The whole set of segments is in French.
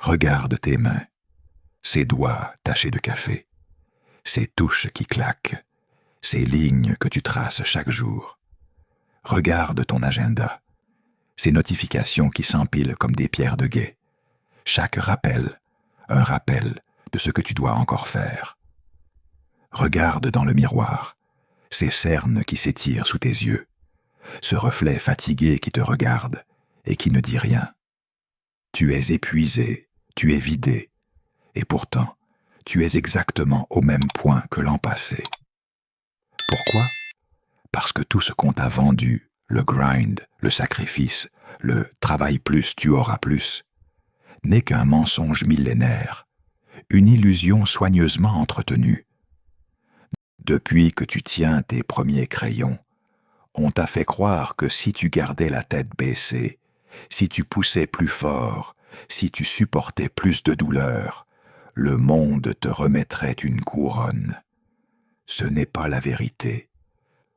Regarde tes mains, ces doigts tachés de café, ces touches qui claquent, ces lignes que tu traces chaque jour. Regarde ton agenda, ces notifications qui s'empilent comme des pierres de guet. Chaque rappel, un rappel de ce que tu dois encore faire. Regarde dans le miroir, ces cernes qui s'étirent sous tes yeux, ce reflet fatigué qui te regarde et qui ne dit rien. Tu es épuisé, tu es vidé, et pourtant, tu es exactement au même point que l'an passé. Pourquoi ? Parce que tout ce qu'on t'a vendu, le grind, le sacrifice, le « travail plus, tu auras plus », n'est qu'un mensonge millénaire, une illusion soigneusement entretenue. Depuis que tu tiens tes premiers crayons, on t'a fait croire que si tu gardais la tête baissée, si tu poussais plus fort, si tu supportais plus de douleur, le monde te remettrait une couronne. Ce n'est pas la vérité.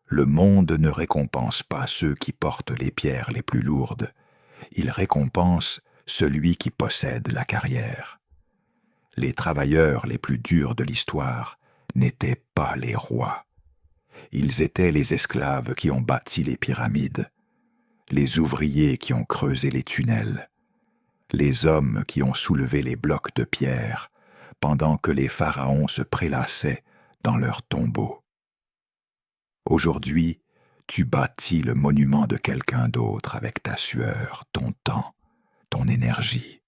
Le monde ne récompense pas ceux qui portent les pierres les plus lourdes. Il récompense celui qui possède la carrière. Les travailleurs les plus durs de l'histoire n'étaient pas les rois. Ils étaient les esclaves qui ont bâti les pyramides, les ouvriers qui ont creusé les tunnels, les hommes qui ont soulevé les blocs de pierre pendant que les pharaons se prélassaient dans leurs tombeaux. Aujourd'hui, tu bâtis le monument de quelqu'un d'autre avec ta sueur, ton temps, ton énergie.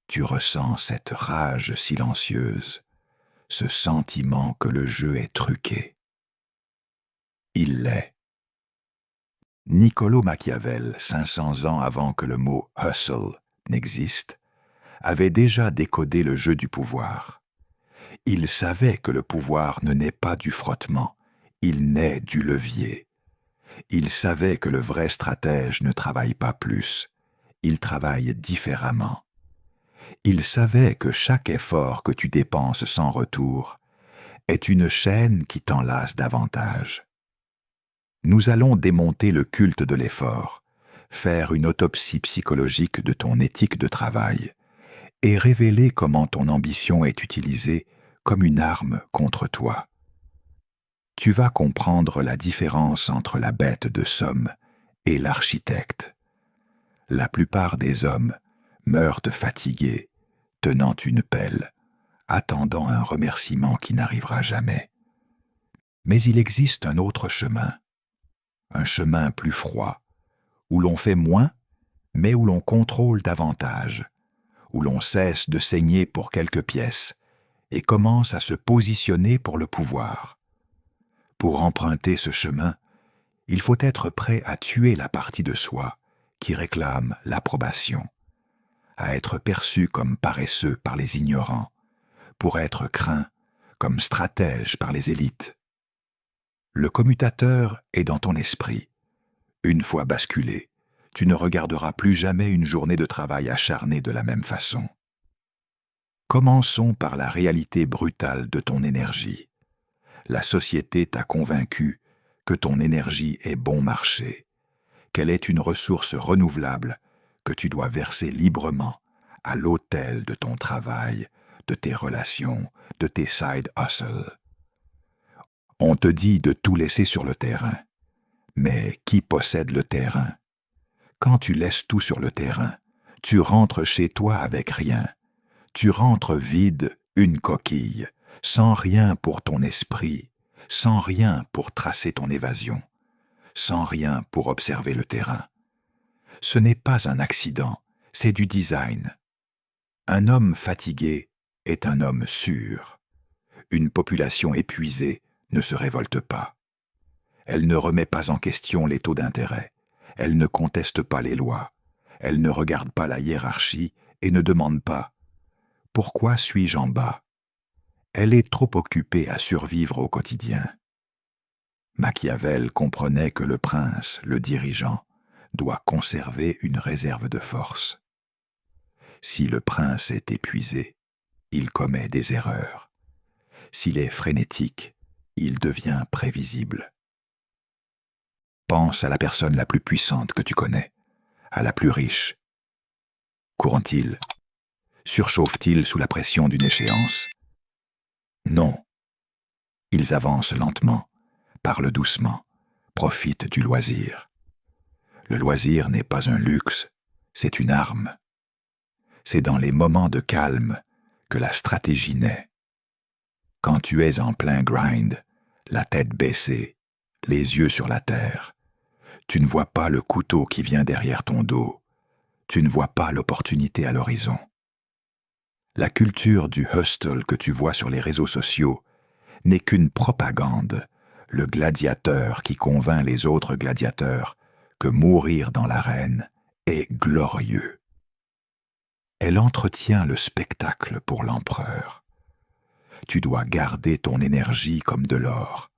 Tu ressens cette rage silencieuse, ce sentiment que le jeu est truqué. Il l'est. Niccolò Machiavel, 500 ans avant que le mot « hustle » n'existe, avait déjà décodé le jeu du pouvoir. Il savait que le pouvoir ne naît pas du frottement, il naît du levier. Il savait que le vrai stratège ne travaille pas plus, il travaille différemment. Il savait que chaque effort que tu dépenses sans retour est une chaîne qui t'enlace davantage. Nous allons démonter le culte de l'effort, faire une autopsie psychologique de ton éthique de travail et révéler comment ton ambition est utilisée comme une arme contre toi. Tu vas comprendre la différence entre la bête de somme et l'architecte. La plupart des hommes meurent fatigués, tenant une pelle, attendant un remerciement qui n'arrivera jamais. Mais il existe un autre chemin, un chemin plus froid, où l'on fait moins, mais où l'on contrôle davantage, où l'on cesse de saigner pour quelques pièces et commence à se positionner pour le pouvoir. Pour emprunter ce chemin, il faut être prêt à tuer la partie de soi qui réclame l'approbation, à être perçu comme paresseux par les ignorants, pour être craint comme stratège par les élites. Le commutateur est dans ton esprit. Une fois basculé, tu ne regarderas plus jamais une journée de travail acharnée de la même façon. Commençons par la réalité brutale de ton énergie. La société t'a convaincu que ton énergie est bon marché, qu'elle est une ressource renouvelable que tu dois verser librement à l'autel de ton travail, de tes relations, de tes side hustles. On te dit de tout laisser sur le terrain. Mais qui possède le terrain? Quand tu laisses tout sur le terrain, tu rentres chez toi avec rien. Tu rentres vide, une coquille, sans rien pour ton esprit, sans rien pour tracer ton évasion, sans rien pour observer le terrain. Ce n'est pas un accident, c'est du design. Un homme fatigué est un homme sûr. Une population épuisée ne se révolte pas. Elle ne remet pas en question les taux d'intérêt. Elle ne conteste pas les lois. Elle ne regarde pas la hiérarchie et ne demande pas « Pourquoi suis-je en bas ?» Elle est trop occupée à survivre au quotidien. Machiavel comprenait que le prince, le dirigeant, doit conserver une réserve de force. Si le prince est épuisé, il commet des erreurs. S'il est frénétique, il devient prévisible. Pense à la personne la plus puissante que tu connais, à la plus riche. Qu'auront-ils ? Surchauffent-ils sous la pression d'une échéance? Non. Ils avancent lentement, parlent doucement, profitent du loisir. Le loisir n'est pas un luxe, c'est une arme. C'est dans les moments de calme que la stratégie naît. Quand tu es en plein grind, la tête baissée, les yeux sur la terre, tu ne vois pas le couteau qui vient derrière ton dos, tu ne vois pas l'opportunité à l'horizon. La culture du hustle que tu vois sur les réseaux sociaux n'est qu'une propagande, le gladiateur qui convainc les autres gladiateurs que mourir dans l'arène est glorieux. Elle entretient le spectacle pour l'empereur. Tu dois garder ton énergie comme de l'or.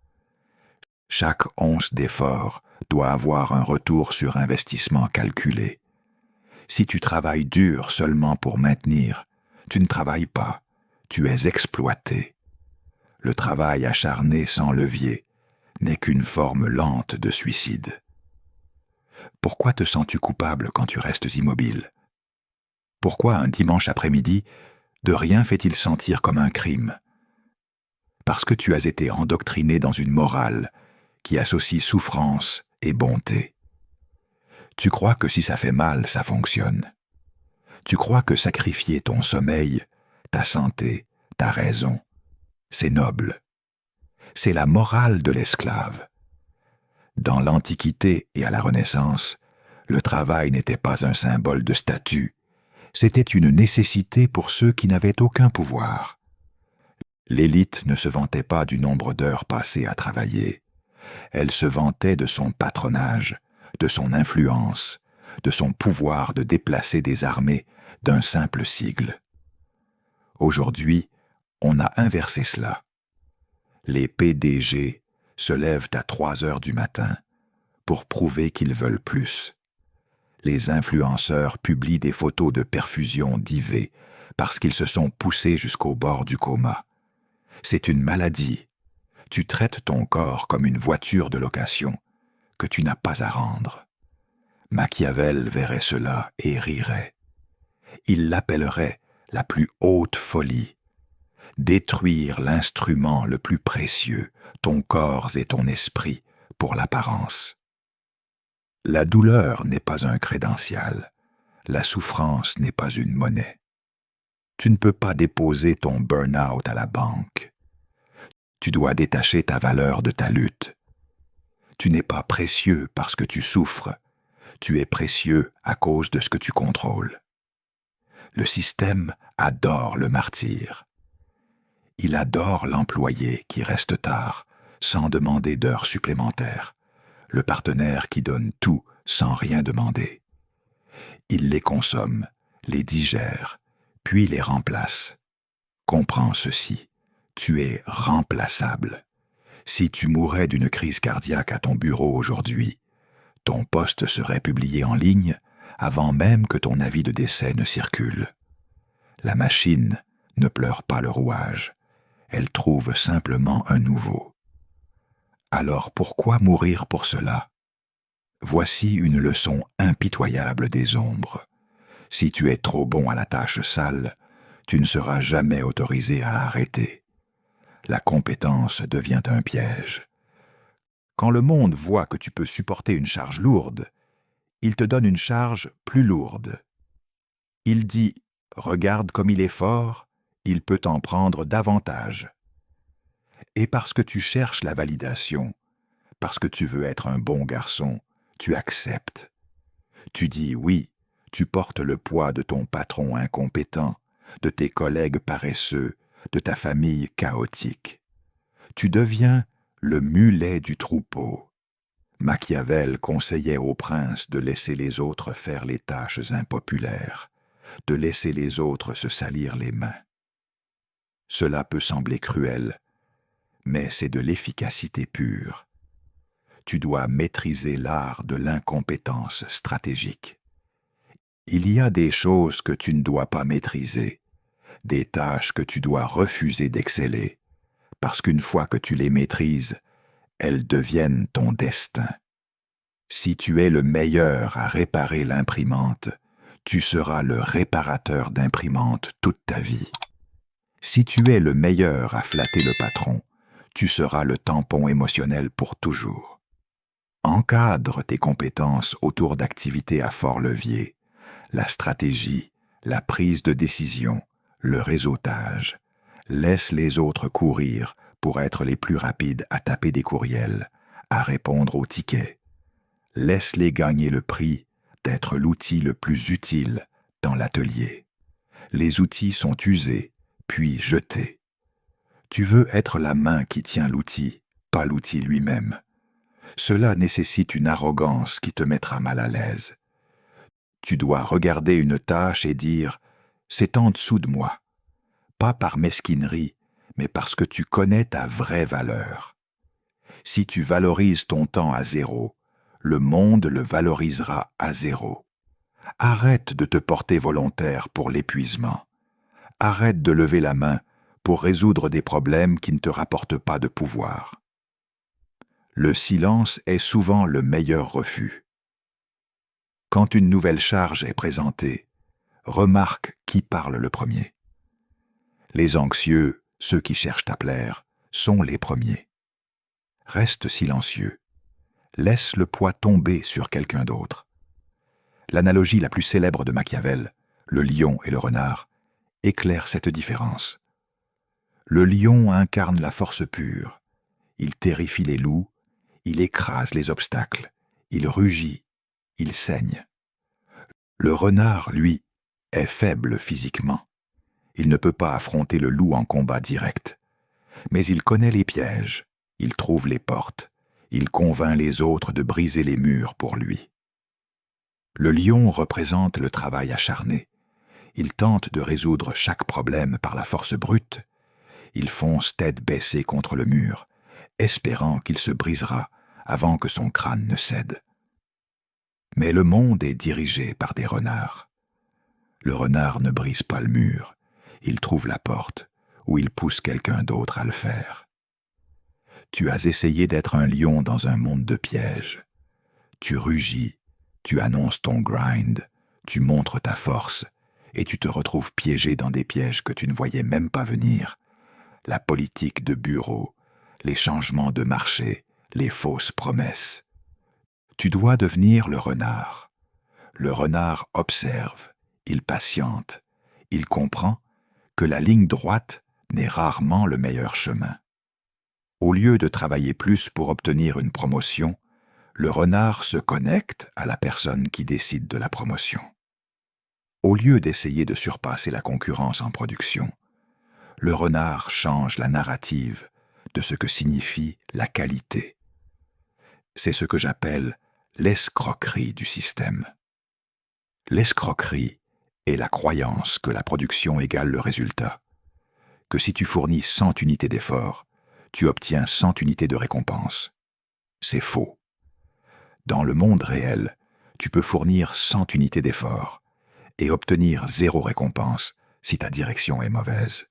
Chaque once d'effort doit avoir un retour sur investissement calculé. Si tu travailles dur seulement pour maintenir, tu ne travailles pas, tu es exploité. Le travail acharné sans levier n'est qu'une forme lente de suicide. Pourquoi te sens-tu coupable quand tu restes immobile? Pourquoi un dimanche après-midi, de rien fait-il sentir comme un crime? Parce que tu as été endoctriné dans une morale qui associe souffrance et bonté. Tu crois que si ça fait mal, ça fonctionne. Tu crois que sacrifier ton sommeil, ta santé, ta raison, c'est noble. C'est la morale de l'esclave. Dans l'Antiquité et à la Renaissance, le travail n'était pas un symbole de statut, c'était une nécessité pour ceux qui n'avaient aucun pouvoir. L'élite ne se vantait pas du nombre d'heures passées à travailler. Elle se vantait de son patronage, de son influence, de son pouvoir de déplacer des armées d'un simple sigle. Aujourd'hui, on a inversé cela. Les PDG se lèvent à 3 heures du matin pour prouver qu'ils veulent plus. Les influenceurs publient des photos de perfusion d'IV parce qu'ils se sont poussés jusqu'au bord du coma. C'est une maladie. Tu traites ton corps comme une voiture de location que tu n'as pas à rendre. Machiavel verrait cela et rirait. Il l'appellerait la plus haute folie. Détruire l'instrument le plus précieux, ton corps et ton esprit, pour l'apparence. La douleur n'est pas un crédential. La souffrance n'est pas une monnaie. Tu ne peux pas déposer ton burn-out à la banque. Tu dois détacher ta valeur de ta lutte. Tu n'es pas précieux parce que tu souffres. Tu es précieux à cause de ce que tu contrôles. Le système adore le martyr. Il adore l'employé qui reste tard, sans demander d'heures supplémentaires, le partenaire qui donne tout sans rien demander. Il les consomme, les digère, puis les remplace. Comprends ceci, tu es remplaçable. Si tu mourais d'une crise cardiaque à ton bureau aujourd'hui, ton poste serait publié en ligne avant même que ton avis de décès ne circule. La machine ne pleure pas le rouage, elle trouve simplement un nouveau. Alors pourquoi mourir pour cela? Voici une leçon impitoyable des ombres. Si tu es trop bon à la tâche sale, tu ne seras jamais autorisé à arrêter. La compétence devient un piège. Quand le monde voit que tu peux supporter une charge lourde, il te donne une charge plus lourde. Il dit « Regarde comme il est fort, il peut en prendre davantage. » Et parce que tu cherches la validation, parce que tu veux être un bon garçon, tu acceptes. Tu dis oui, tu portes le poids de ton patron incompétent, de tes collègues paresseux, de ta famille chaotique. Tu deviens le mulet du troupeau. Machiavel conseillait aux princes de laisser les autres faire les tâches impopulaires, de laisser les autres se salir les mains. Cela peut sembler cruel, mais c'est de l'efficacité pure. Tu dois maîtriser l'art de l'incompétence stratégique. Il y a des choses que tu ne dois pas maîtriser, des tâches que tu dois refuser d'exceller, parce qu'une fois que tu les maîtrises, elles deviennent ton destin. Si tu es le meilleur à réparer l'imprimante, Tu seras le réparateur d'imprimantes toute ta vie. Si tu es le meilleur à flatter le patron, tu seras le tampon émotionnel pour toujours. Encadre tes compétences autour d'activités à fort levier, la stratégie, la prise de décision, le réseautage. Laisse les autres courir pour être les plus rapides à taper des courriels, à répondre aux tickets. Laisse-les gagner le prix d'être l'outil le plus utile dans l'atelier. Les outils sont usés, puis jetés. Tu veux être la main qui tient l'outil, pas l'outil lui-même. Cela nécessite une arrogance qui te mettra mal à l'aise. Tu dois regarder une tâche et dire « c'est en dessous de moi », pas par mesquinerie, mais parce que tu connais ta vraie valeur. Si tu valorises ton temps à 0, le monde le valorisera à 0. Arrête de te porter volontaire pour l'épuisement. Arrête de lever la main pour résoudre des problèmes qui ne te rapportent pas de pouvoir. Le silence est souvent le meilleur refus. Quand une nouvelle charge est présentée, remarque qui parle le premier. Les anxieux, ceux qui cherchent à plaire, sont les premiers. Reste silencieux. Laisse le poids tomber sur quelqu'un d'autre. L'analogie la plus célèbre de Machiavel, le lion et le renard, éclaire cette différence. Le lion incarne la force pure. Il terrifie les loups, il écrase les obstacles, il rugit, il saigne. Le renard, lui, est faible physiquement. Il ne peut pas affronter le loup en combat direct. Mais il connaît les pièges, il trouve les portes, il convainc les autres de briser les murs pour lui. Le lion représente le travail acharné. Il tente de résoudre chaque problème par la force brute. Il fonce tête baissée contre le mur, espérant qu'il se brisera avant que son crâne ne cède. Mais le monde est dirigé par des renards. Le renard ne brise pas le mur, il trouve la porte, ou il pousse quelqu'un d'autre à le faire. Tu as essayé d'être un lion dans un monde de pièges. Tu rugis, tu annonces ton grind, tu montres ta force, et tu te retrouves piégé dans des pièges que tu ne voyais même pas venir. La politique de bureau, les changements de marché, les fausses promesses. Tu dois devenir le renard. Le renard observe, il patiente, il comprend que la ligne droite n'est rarement le meilleur chemin. Au lieu de travailler plus pour obtenir une promotion, le renard se connecte à la personne qui décide de la promotion. Au lieu d'essayer de surpasser la concurrence en production, le renard change la narrative de ce que signifie la qualité. C'est ce que j'appelle l'escroquerie du système. L'escroquerie est la croyance que la production égale le résultat, que si tu fournis 100 unités d'effort, tu obtiens 100 unités de récompense. C'est faux. Dans le monde réel, tu peux fournir 100 unités d'effort et obtenir 0 récompense si ta direction est mauvaise.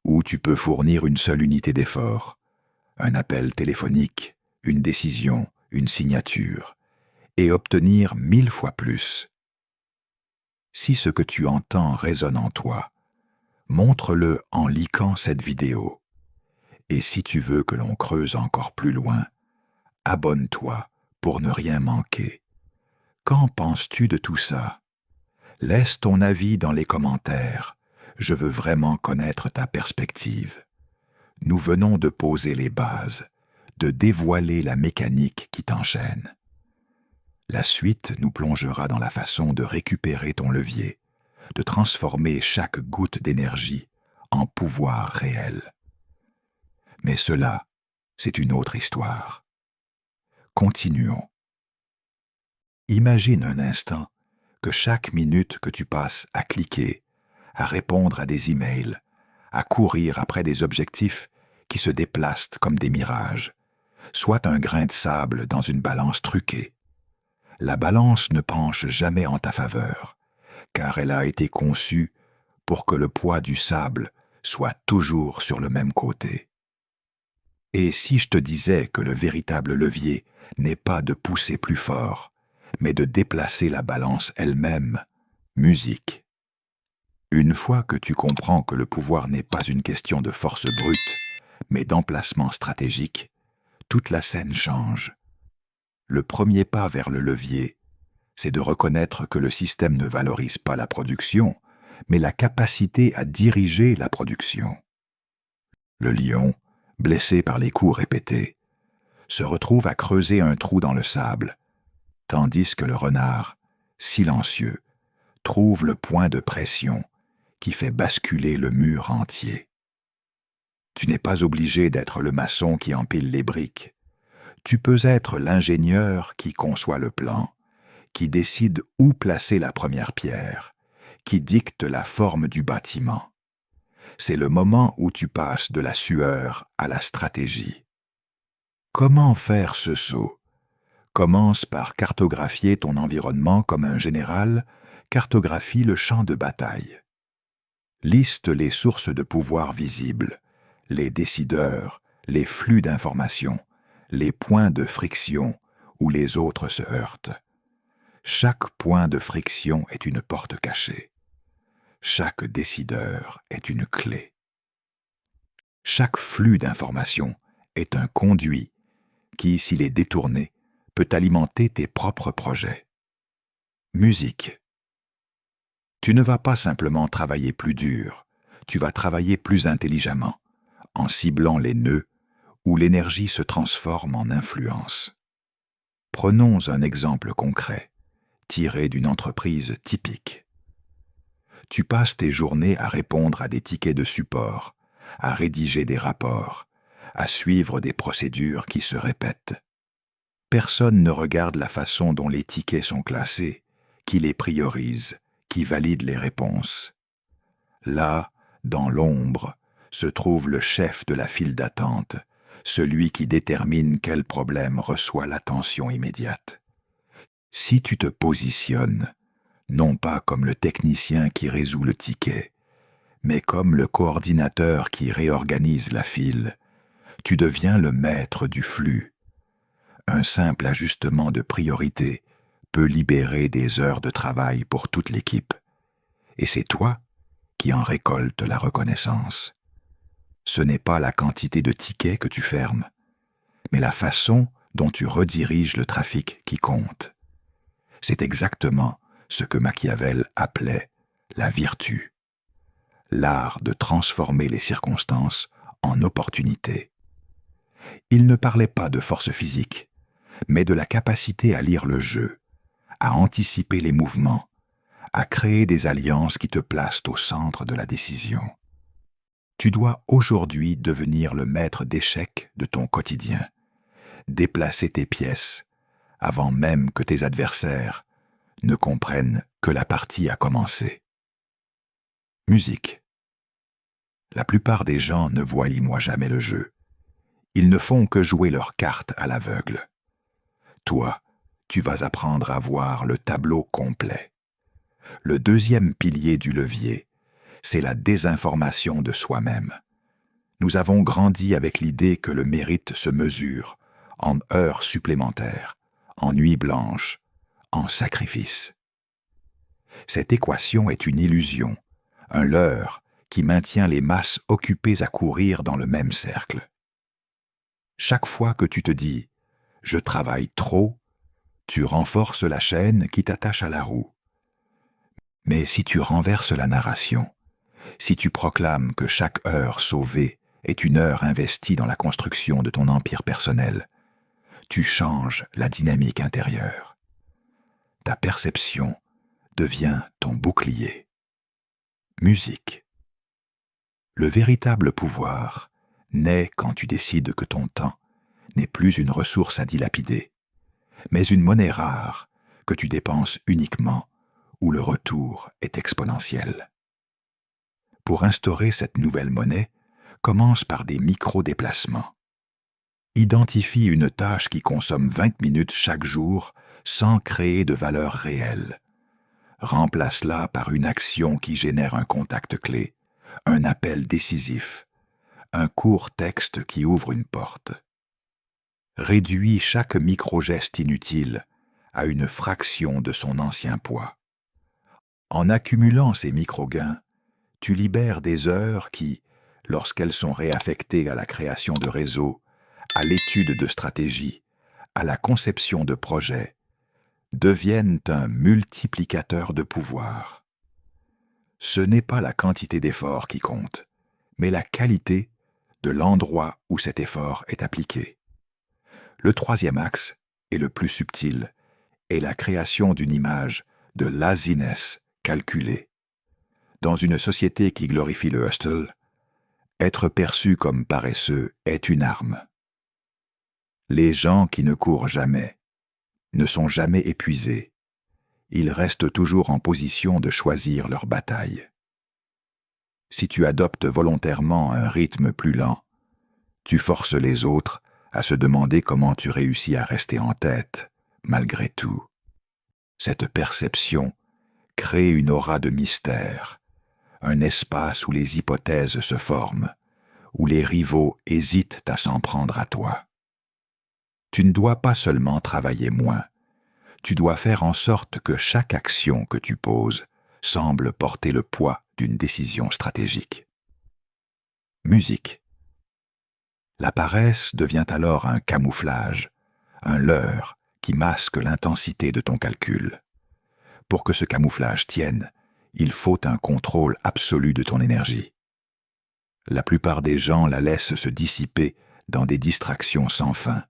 Ou tu peux fournir une seule unité d'effort, un appel téléphonique, une décision, une signature, et obtenir 1000 fois plus. Si ce que tu entends résonne en toi, montre-le en likant cette vidéo. Et si tu veux que l'on creuse encore plus loin, abonne-toi pour ne rien manquer. Qu'en penses-tu de tout ça? Laisse ton avis dans les commentaires. Je veux vraiment connaître ta perspective. Nous venons de poser les bases, de dévoiler la mécanique qui t'enchaîne. La suite nous plongera dans la façon de récupérer ton levier, de transformer chaque goutte d'énergie en pouvoir réel. Mais cela, c'est une autre histoire. Continuons. Imagine un instant que chaque minute que tu passes à cliquer, à répondre à des emails, à courir après des objectifs qui se déplacent comme des mirages, soit un grain de sable dans une balance truquée. La balance ne penche jamais en ta faveur, car elle a été conçue pour que le poids du sable soit toujours sur le même côté. Et si je te disais que le véritable levier n'est pas de pousser plus fort, mais de déplacer la balance elle-même, Musique. Une fois que tu comprends que le pouvoir n'est pas une question de force brute, mais d'emplacement stratégique, toute la scène change. Le premier pas vers le levier, c'est de reconnaître que le système ne valorise pas la production, mais la capacité à diriger la production. Le lion, blessé par les coups répétés, se retrouve à creuser un trou dans le sable, tandis que le renard, silencieux, trouve le point de pression qui fait basculer le mur entier. Tu n'es pas obligé d'être le maçon qui empile les briques. Tu peux être l'ingénieur qui conçoit le plan, qui décide où placer la première pierre, qui dicte la forme du bâtiment. C'est le moment où tu passes de la sueur à la stratégie. Comment faire ce saut? Commence par cartographier ton environnement comme un général cartographie le champ de bataille. Liste les sources de pouvoir visibles, les décideurs, les flux d'informations, les points de friction où les autres se heurtent. Chaque point de friction est une porte cachée. Chaque décideur est une clé. Chaque flux d'informations est un conduit qui, s'il est détourné, peut alimenter tes propres projets. Musique. Tu ne vas pas simplement travailler plus dur, tu vas travailler plus intelligemment, en ciblant les nœuds où l'énergie se transforme en influence. Prenons un exemple concret, tiré d'une entreprise typique. Tu passes tes journées à répondre à des tickets de support, à rédiger des rapports, à suivre des procédures qui se répètent. Personne ne regarde la façon dont les tickets sont classés, qui les priorise, qui valide les réponses. Là, dans l'ombre, se trouve le chef de la file d'attente, celui qui détermine quel problème reçoit l'attention immédiate. Si tu te positionnes, non pas comme le technicien qui résout le ticket, mais comme le coordinateur qui réorganise la file, tu deviens le maître du flux. Un simple ajustement de priorité peut libérer des heures de travail pour toute l'équipe. Et c'est toi qui en récoltes la reconnaissance. Ce n'est pas la quantité de tickets que tu fermes, mais la façon dont tu rediriges le trafic qui compte. C'est exactement ce que Machiavel appelait la vertu, l'art de transformer les circonstances en opportunités. Il ne parlait pas de force physique, mais de la capacité à lire le jeu, à anticiper les mouvements, à créer des alliances qui te placent au centre de la décision. Tu dois aujourd'hui devenir le maître d'échecs de ton quotidien, déplacer tes pièces avant même que tes adversaires ne comprennent que la partie a commencé. Musique. La plupart des gens ne voient jamais le jeu. Ils ne font que jouer leurs cartes à l'aveugle. Toi, tu vas apprendre à voir le tableau complet. Le deuxième pilier du levier, c'est la désinformation de soi-même. Nous avons grandi avec l'idée que le mérite se mesure en heures supplémentaires, en nuits blanches, en sacrifices. Cette équation est une illusion, un leurre qui maintient les masses occupées à courir dans le même cercle. Chaque fois que tu te dis « je travaille trop », tu renforces la chaîne qui t'attache à la roue. Mais si tu renverses la narration, si tu proclames que chaque heure sauvée est une heure investie dans la construction de ton empire personnel, tu changes la dynamique intérieure. Ta perception devient ton bouclier. Musique. Le véritable pouvoir naît quand tu décides que ton temps n'est plus une ressource à dilapider, mais une monnaie rare que tu dépenses uniquement où le retour est exponentiel. Pour instaurer cette nouvelle monnaie, commence par des micro-déplacements. Identifie une tâche qui consomme 20 minutes chaque jour sans créer de valeur réelle. Remplace-la par une action qui génère un contact clé, un appel décisif, un court texte qui ouvre une porte. Réduis chaque micro-geste inutile à une fraction de son ancien poids. En accumulant ces micro-gains, tu libères des heures qui, lorsqu'elles sont réaffectées à la création de réseaux, à l'étude de stratégies, à la conception de projets, deviennent un multiplicateur de pouvoir. Ce n'est pas la quantité d'efforts qui compte, mais la qualité de l'endroit où cet effort est appliqué. Le troisième axe, et le plus subtil, est la création d'une image de laziness calculée. Dans une société qui glorifie le hustle, être perçu comme paresseux est une arme. Les gens qui ne courent jamais ne sont jamais épuisés. Ils restent toujours en position de choisir leur bataille. Si tu adoptes volontairement un rythme plus lent, tu forces les autres à se demander comment tu réussis à rester en tête, malgré tout. Cette perception crée une aura de mystère, un espace où les hypothèses se forment, où les rivaux hésitent à s'en prendre à toi. Tu ne dois pas seulement travailler moins, tu dois faire en sorte que chaque action que tu poses semble porter le poids d'une décision stratégique. Musique. La paresse devient alors un camouflage, un leurre qui masque l'intensité de ton calcul. Pour que ce camouflage tienne, il faut un contrôle absolu de ton énergie. La plupart des gens la laissent se dissiper dans des distractions sans fin,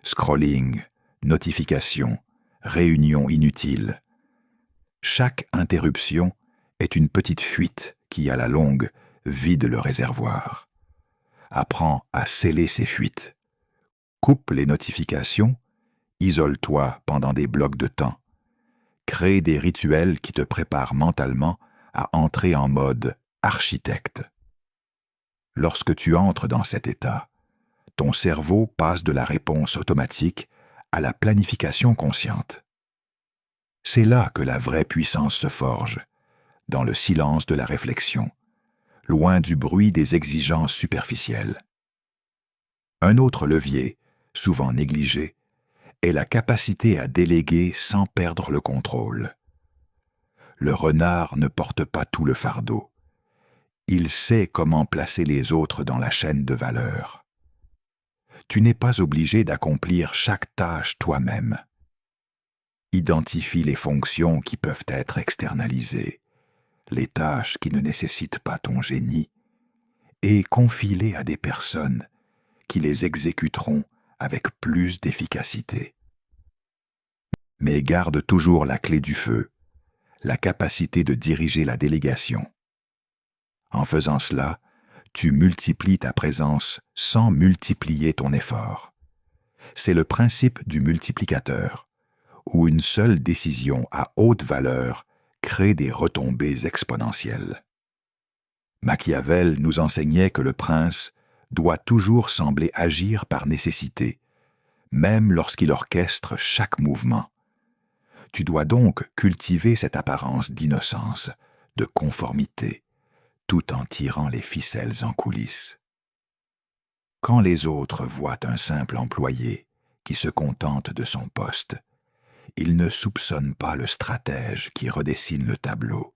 scrolling, notifications, réunions inutiles. Chaque interruption est une petite fuite qui, à la longue, vide le réservoir. Apprends à sceller ces fuites. Coupe les notifications, isole-toi pendant des blocs de temps. Crée des rituels qui te préparent mentalement à entrer en mode architecte. Lorsque tu entres dans cet état, ton cerveau passe de la réponse automatique à la planification consciente. C'est là que la vraie puissance se forge, dans le silence de la réflexion, loin du bruit des exigences superficielles. Un autre levier, souvent négligé, est la capacité à déléguer sans perdre le contrôle. Le renard ne porte pas tout le fardeau. Il sait comment placer les autres dans la chaîne de valeur. Tu n'es pas obligé d'accomplir chaque tâche toi-même. Identifie les fonctions qui peuvent être externalisées, les tâches qui ne nécessitent pas ton génie, et confie-les à des personnes qui les exécuteront avec plus d'efficacité. Mais garde toujours la clé du feu, la capacité de diriger la délégation. En faisant cela, tu multiplies ta présence sans multiplier ton effort. C'est le principe du multiplicateur, où une seule décision à haute valeur crée des retombées exponentielles. Machiavel nous enseignait que le prince doit toujours sembler agir par nécessité, même lorsqu'il orchestre chaque mouvement. Tu dois donc cultiver cette apparence d'innocence, de conformité, tout en tirant les ficelles en coulisses. Quand les autres voient un simple employé qui se contente de son poste, ils ne soupçonnent pas le stratège qui redessine le tableau.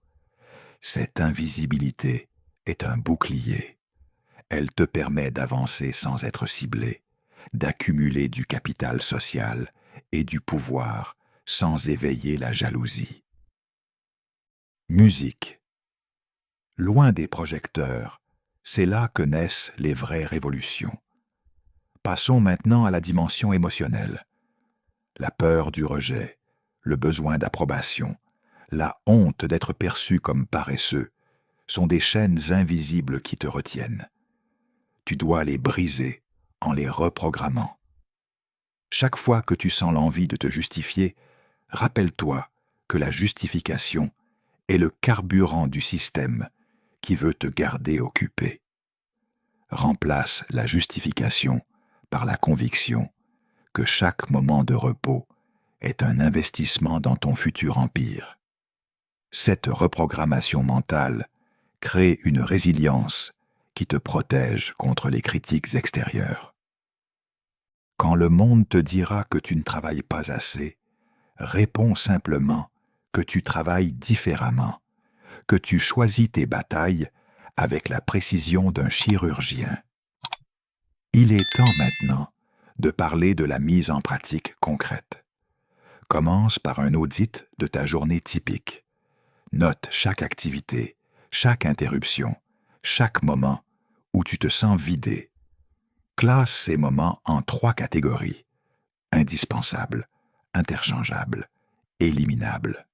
Cette invisibilité est un bouclier. Elle te permet d'avancer sans être ciblé, d'accumuler du capital social et du pouvoir sans éveiller la jalousie. Musique. Loin des projecteurs, c'est là que naissent les vraies révolutions. Passons maintenant à la dimension émotionnelle. La peur du rejet, le besoin d'approbation, la honte d'être perçu comme paresseux sont des chaînes invisibles qui te retiennent. Tu dois les briser en les reprogrammant. Chaque fois que tu sens l'envie de te justifier, rappelle-toi que la justification est le carburant du système qui veut te garder occupé. Remplace la justification par la conviction que chaque moment de repos est un investissement dans ton futur empire. Cette reprogrammation mentale crée une résilience qui te protège contre les critiques extérieures. Quand le monde te dira que tu ne travailles pas assez, réponds simplement que tu travailles différemment que tu choisis tes batailles avec la précision d'un chirurgien. Il est temps maintenant de parler de la mise en pratique concrète. Commence par un audit de ta journée typique. Note chaque activité, chaque interruption, chaque moment où tu te sens vidé. Classe ces moments en 3 catégories: indispensables, interchangeables, éliminables.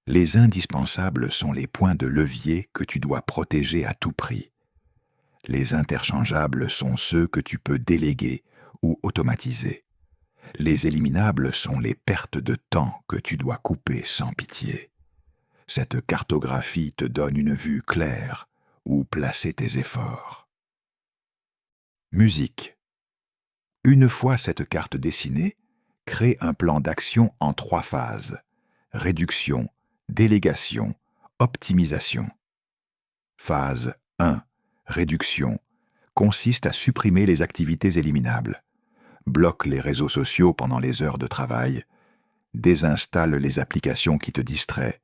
Les indispensables sont les points de levier que tu dois protéger à tout prix. Les interchangeables sont ceux que tu peux déléguer ou automatiser. Les éliminables sont les pertes de temps que tu dois couper sans pitié. Cette cartographie te donne une vue claire où placer tes efforts. Musique. Une fois cette carte dessinée, crée un plan d'action en 3 phases: réduction, délégation, optimisation. Phase 1. Réduction consiste à supprimer les activités éliminables. Bloque les réseaux sociaux pendant les heures de travail. Désinstalle les applications qui te distraient.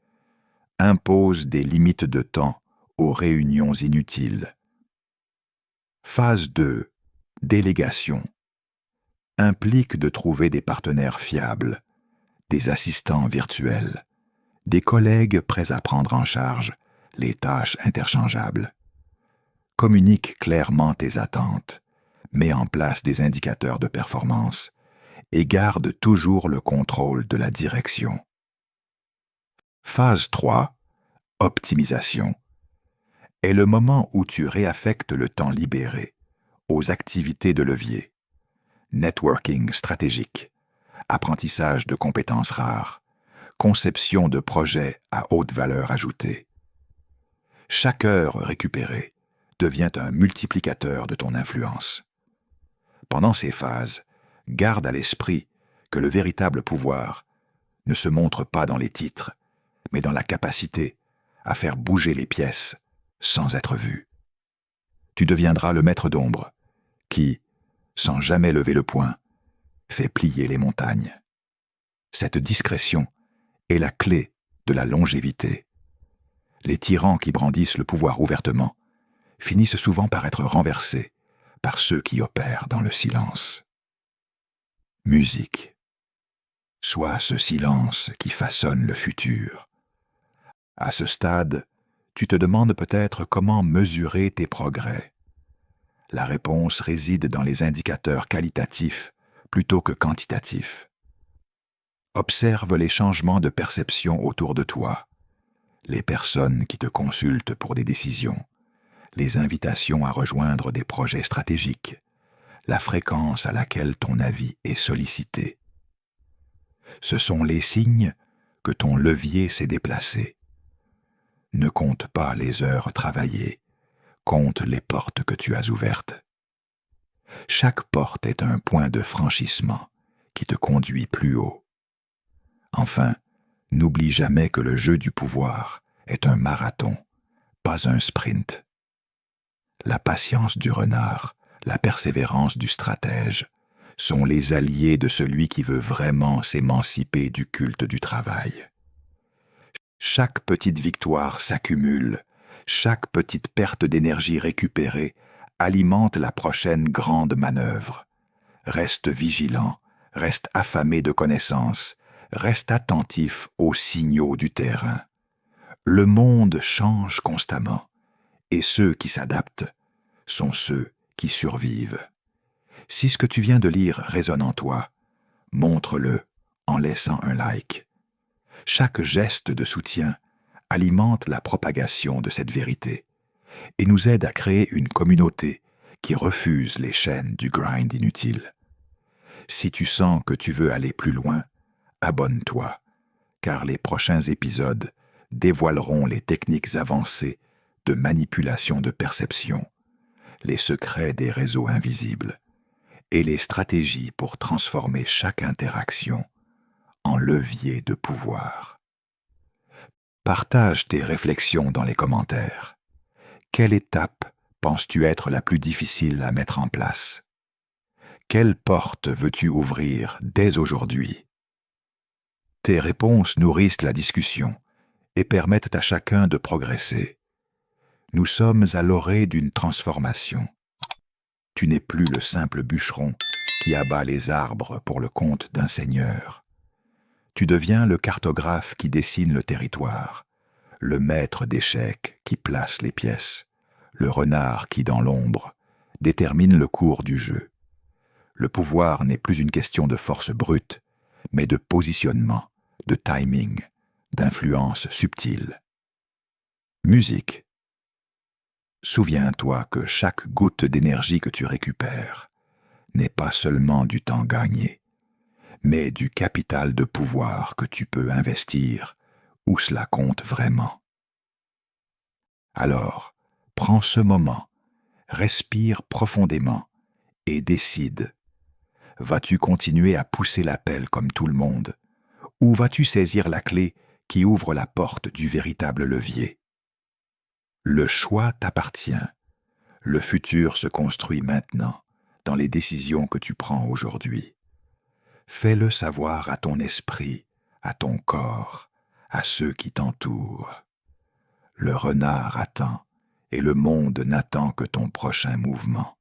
Impose des limites de temps aux réunions inutiles. Phase 2. Délégation. Implique de trouver des partenaires fiables, des assistants virtuels, des collègues prêts à prendre en charge les tâches interchangeables. Communique clairement tes attentes, mets en place des indicateurs de performance et garde toujours le contrôle de la direction. Phase 3. Optimisation. Est le moment où tu réaffectes le temps libéré aux activités de levier. Networking stratégique, apprentissage de compétences rares, conception de projets à haute valeur ajoutée. Chaque heure récupérée devient un multiplicateur de ton influence. Pendant ces phases, garde à l'esprit que le véritable pouvoir ne se montre pas dans les titres, mais dans la capacité à faire bouger les pièces sans être vu. Tu deviendras le maître d'ombre qui, sans jamais lever le poing, fait plier les montagnes. Cette discrétion est la clé de la longévité. Les tyrans qui brandissent le pouvoir ouvertement finissent souvent par être renversés par ceux qui opèrent dans le silence. Musique. Sois ce silence qui façonne le futur. À ce stade, tu te demandes peut-être comment mesurer tes progrès. La réponse réside dans les indicateurs qualitatifs plutôt que quantitatifs. Observe les changements de perception autour de toi, les personnes qui te consultent pour des décisions, les invitations à rejoindre des projets stratégiques, la fréquence à laquelle ton avis est sollicité. Ce sont les signes que ton levier s'est déplacé. Ne compte pas les heures travaillées, compte les portes que tu as ouvertes. Chaque porte est un point de franchissement qui te conduit plus haut. Enfin, n'oublie jamais que le jeu du pouvoir est un marathon, pas un sprint. La patience du renard, la persévérance du stratège sont les alliés de celui qui veut vraiment s'émanciper du culte du travail. Chaque petite victoire s'accumule, chaque petite perte d'énergie récupérée alimente la prochaine grande manœuvre. Reste vigilant, reste affamé de connaissances, reste attentif aux signaux du terrain. Le monde change constamment, et ceux qui s'adaptent sont ceux qui survivent. Si ce que tu viens de lire résonne en toi, montre-le en laissant un like. Chaque geste de soutien alimente la propagation de cette vérité et nous aide à créer une communauté qui refuse les chaînes du grind inutile. Si tu sens que tu veux aller plus loin, abonne-toi, car les prochains épisodes dévoileront les techniques avancées de manipulation de perception, les secrets des réseaux invisibles et les stratégies pour transformer chaque interaction en levier de pouvoir. Partage tes réflexions dans les commentaires. Quelle étape penses-tu être la plus difficile à mettre en place? Quelle porte veux-tu ouvrir dès aujourd'hui? Tes réponses nourrissent la discussion et permettent à chacun de progresser. Nous sommes à l'orée d'une transformation. Tu n'es plus le simple bûcheron qui abat les arbres pour le compte d'un seigneur. Tu deviens le cartographe qui dessine le territoire, le maître d'échecs qui place les pièces, le renard qui, dans l'ombre, détermine le cours du jeu. Le pouvoir n'est plus une question de force brute, mais de positionnement, de timing, d'influence subtile. Musique. Souviens-toi que chaque goutte d'énergie que tu récupères n'est pas seulement du temps gagné, mais du capital de pouvoir que tu peux investir où cela compte vraiment. Alors, prends ce moment, respire profondément et décide. Vas-tu continuer à pousser l'appel comme tout le monde, ou vas-tu saisir la clé qui ouvre la porte du véritable levier? Le choix t'appartient. Le futur se construit maintenant, dans les décisions que tu prends aujourd'hui. Fais-le savoir à ton esprit, à ton corps, à ceux qui t'entourent. Le renard attend, et le monde n'attend que ton prochain mouvement.